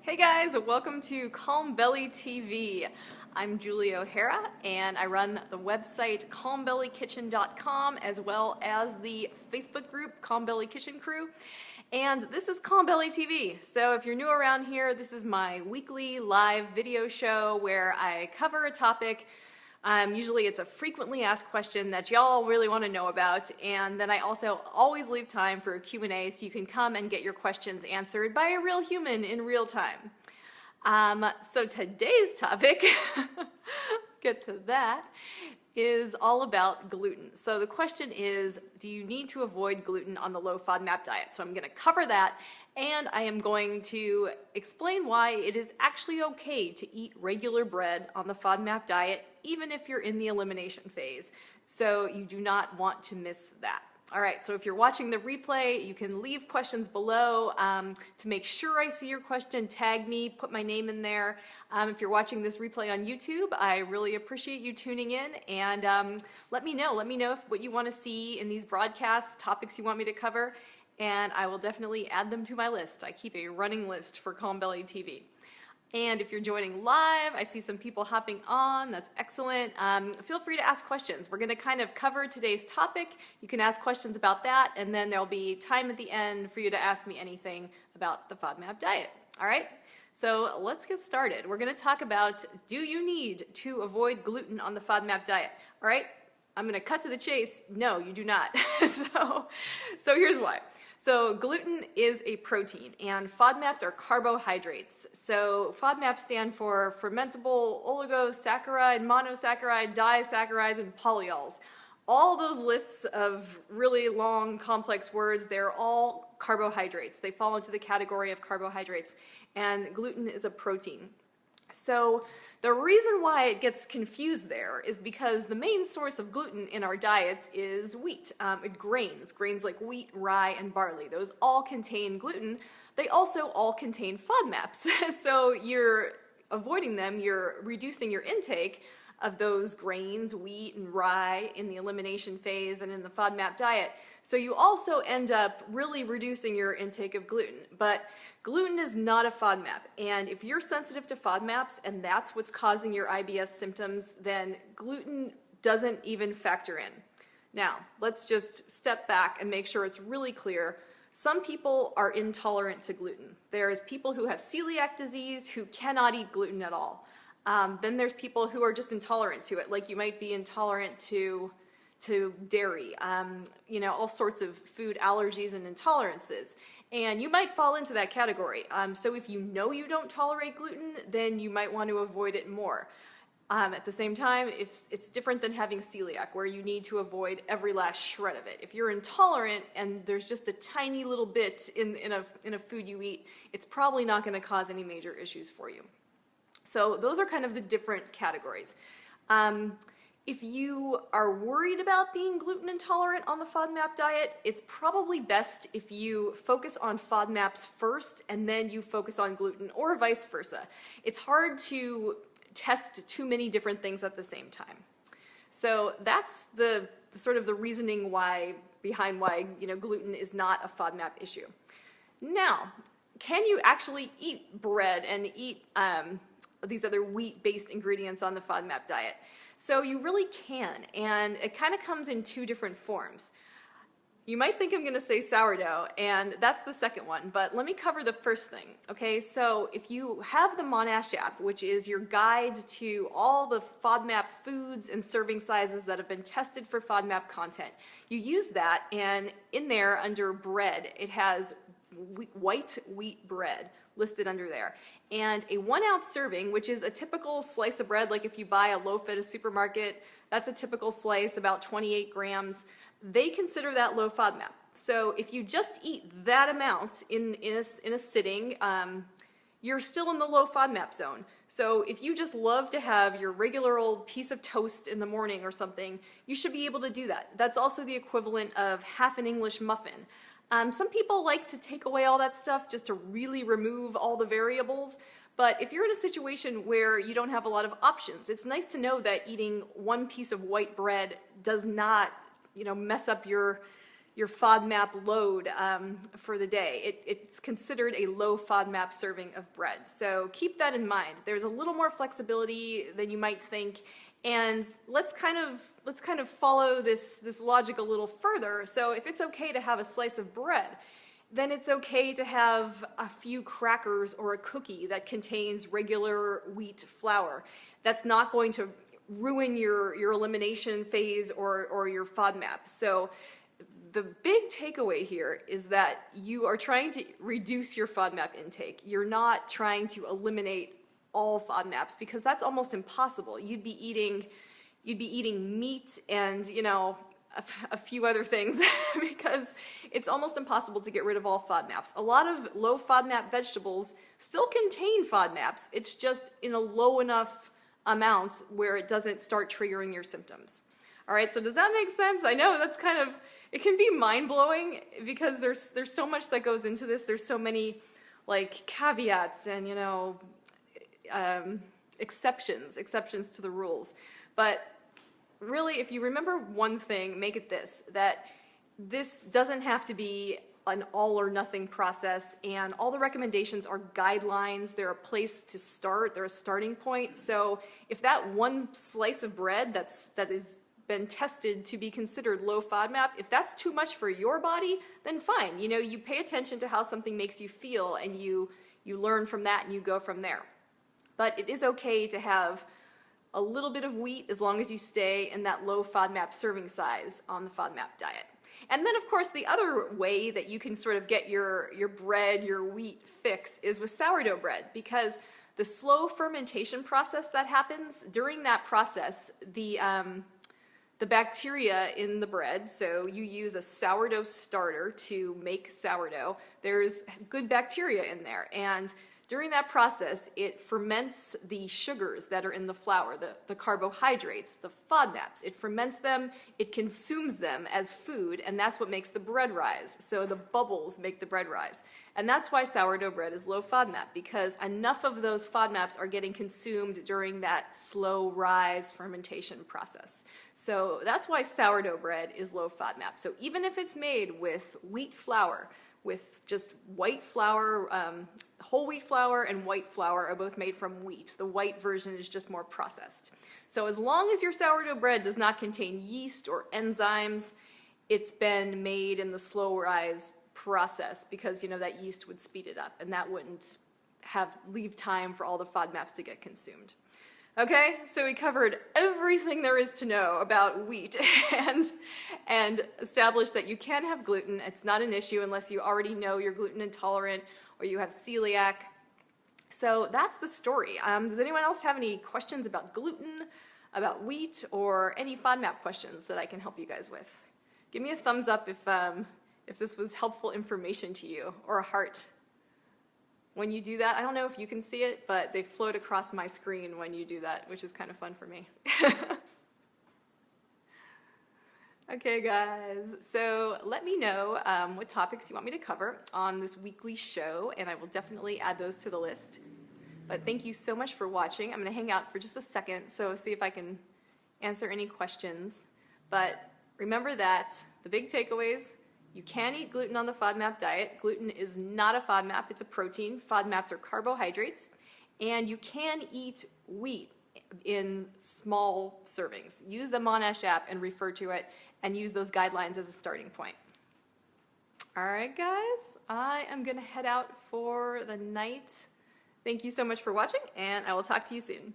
Hey guys, welcome to Calm Belly TV. I'm Julie O'Hara and I run the website calmbellykitchen.com as well as the Facebook group Calm Belly Kitchen Crew. And this is Calm Belly TV. So if you're new around here, this is my weekly live video show where I cover a topic. Usually it's a frequently asked question that y'all really want to know about, and then I also always leave time for a Q&A so you can come and get your questions answered by a real human in real time. So today's topic, get to that, is all about gluten. So the question is, do you need to avoid gluten on the low FODMAP diet? So I'm going to cover that, and I am going to explain why it is actually okay to eat regular bread on the FODMAP diet, even if you're in the elimination phase. So you do not want to miss that. All right, so if you're watching the replay, you can leave questions below. To make sure I see your question, tag me, put my name in there. If you're watching this replay on YouTube, I really appreciate you tuning in, and let me know what you want to see in these broadcasts, topics you want me to cover, and I will definitely add them to my list. I keep a running list for Calm Belly TV. And if you're joining live, I see some people hopping on. That's excellent. Feel free to ask questions. We're going to kind of cover today's topic. You can ask questions about that, and then there'll be time at the end for you to ask me anything about the FODMAP diet. All right? So let's get started. We're going to talk about, do you need to avoid gluten on the FODMAP diet? All right? I'm going to cut to the chase. No, you do not. So here's why. So gluten is a protein, and FODMAPs are carbohydrates. So FODMAPs stand for fermentable oligosaccharide, monosaccharide, disaccharides, and polyols. All those lists of really long, complex words, they're all carbohydrates. They fall into the category of carbohydrates, and gluten is a protein. So the reason why it gets confused there is because the main source of gluten in our diets is wheat, grains like wheat, rye, and barley. Those all contain gluten. They also all contain FODMAPs. So you're avoiding them, you're reducing your intake of those grains, wheat, and rye in the elimination phase and in the FODMAP diet. So you also end up really reducing your intake of gluten. But gluten is not a FODMAP, and if you're sensitive to FODMAPs and that's what's causing your IBS symptoms, then gluten doesn't even factor in. Now, let's just step back and make sure it's really clear. Some people are intolerant to gluten. There's people who have celiac disease who cannot eat gluten at all. Then there's people who are just intolerant to it, like you might be intolerant to dairy, all sorts of food allergies and intolerances. And you might fall into that category. So if you know you don't tolerate gluten, then you might want to avoid it more. At the same time, if it's different than having celiac, where you need to avoid every last shred of it. If you're intolerant and there's just a tiny little bit in a food you eat, it's probably not going to cause any major issues for you. So those are kind of the different categories. If you are worried about being gluten intolerant on the FODMAP diet, it's probably best if you focus on FODMAPs first and then you focus on gluten, or vice versa. It's hard to test too many different things at the same time. So that's the sort of the reasoning behind why gluten is not a FODMAP issue. Now, can you actually eat bread and eat these other wheat-based ingredients on the FODMAP diet? So you really can, and it kind of comes in two different forms. You might think I'm going to say sourdough, and that's the second one, but let me cover the first thing, okay? So if you have the Monash app, which is your guide to all the FODMAP foods and serving sizes that have been tested for FODMAP content, you use that, and in there under bread, it has white wheat bread listed under there. And a 1 ounce serving, which is a typical slice of bread, like if you buy a loaf at a supermarket, that's a typical slice, about 28 grams. They consider that low FODMAP. So if you just eat that amount in a sitting, you're still in the low FODMAP zone. So if you just love to have your regular old piece of toast in the morning or something, you should be able to do that. That's also the equivalent of half an English muffin. Some people like to take away all that stuff just to really remove all the variables, but if you're in a situation where you don't have a lot of options, it's nice to know that eating one piece of white bread does not, mess up your your FODMAP load for the day. It's considered a low FODMAP serving of bread. So keep that in mind. There's a little more flexibility than you might think, and let's kind of follow this logic a little further. So if it's okay to have a slice of bread, then it's okay to have a few crackers or a cookie that contains regular wheat flour. That's not going to ruin your elimination phase or your FODMAP. So the big takeaway here is that you are trying to reduce your FODMAP intake. You're not trying to eliminate all FODMAPs, because that's almost impossible. You'd be eating meat and, you know, a few other things because it's almost impossible to get rid of all FODMAPs. A lot of low FODMAP vegetables still contain FODMAPs. It's just in a low enough amount where it doesn't start triggering your symptoms. All right, so does that make sense? I know that's kind of, it can be mind-blowing because there's so much that goes into this. There's so many like caveats and, you know, exceptions to the rules. But really, if you remember one thing, make it this, that this doesn't have to be an all or nothing process, and all the recommendations are guidelines. They're a place to start. They're a starting point. So if that one slice of bread that has been tested to be considered low FODMAP, if that's too much for your body, then fine. You know, you pay attention to how something makes you feel, and you learn from that and you go from there. But it is okay to have a little bit of wheat as long as you stay in that low FODMAP serving size on the FODMAP diet. And then, of course, the other way that you can sort of get your bread, your wheat fix is with sourdough bread, because the slow fermentation process that happens, during that process, the bacteria in the bread, so you use a sourdough starter to make sourdough, there's good bacteria in there, and during that process, it ferments the sugars that are in the flour, the carbohydrates, the FODMAPs. It ferments them, it consumes them as food, and that's what makes the bread rise. So the bubbles make the bread rise. And that's why sourdough bread is low FODMAP, because enough of those FODMAPs are getting consumed during that slow rise fermentation process. So that's why sourdough bread is low FODMAP. So even if it's made with wheat flour, with just white flour, whole wheat flour and white flour are both made from wheat. The white version is just more processed. So as long as your sourdough bread does not contain yeast or enzymes, it's been made in the slow rise process, because, you know, that yeast would speed it up and that wouldn't leave time for all the FODMAPs to get consumed. Okay, so we covered everything there is to know about wheat and established that you can have gluten. It's not an issue unless you already know you're gluten intolerant or you have celiac. So that's the story. Does anyone else have any questions about gluten, about wheat, or any FODMAP questions that I can help you guys with? Give me a thumbs up if this was helpful information to you, or a heart. When you do that, I don't know if you can see it, but they float across my screen when you do that, which is kind of fun for me. Okay, guys, so let me know what topics you want me to cover on this weekly show, and I will definitely add those to the list. But thank you so much for watching. I'm going to hang out for just a second, so see if I can answer any questions. But remember that the big takeaways: you can eat gluten on the FODMAP diet. Gluten is not a FODMAP, it's a protein. FODMAPs are carbohydrates. And you can eat wheat in small servings. Use the Monash app and refer to it, and use those guidelines as a starting point. All right, guys, I am gonna head out for the night. Thank you so much for watching, and I will talk to you soon.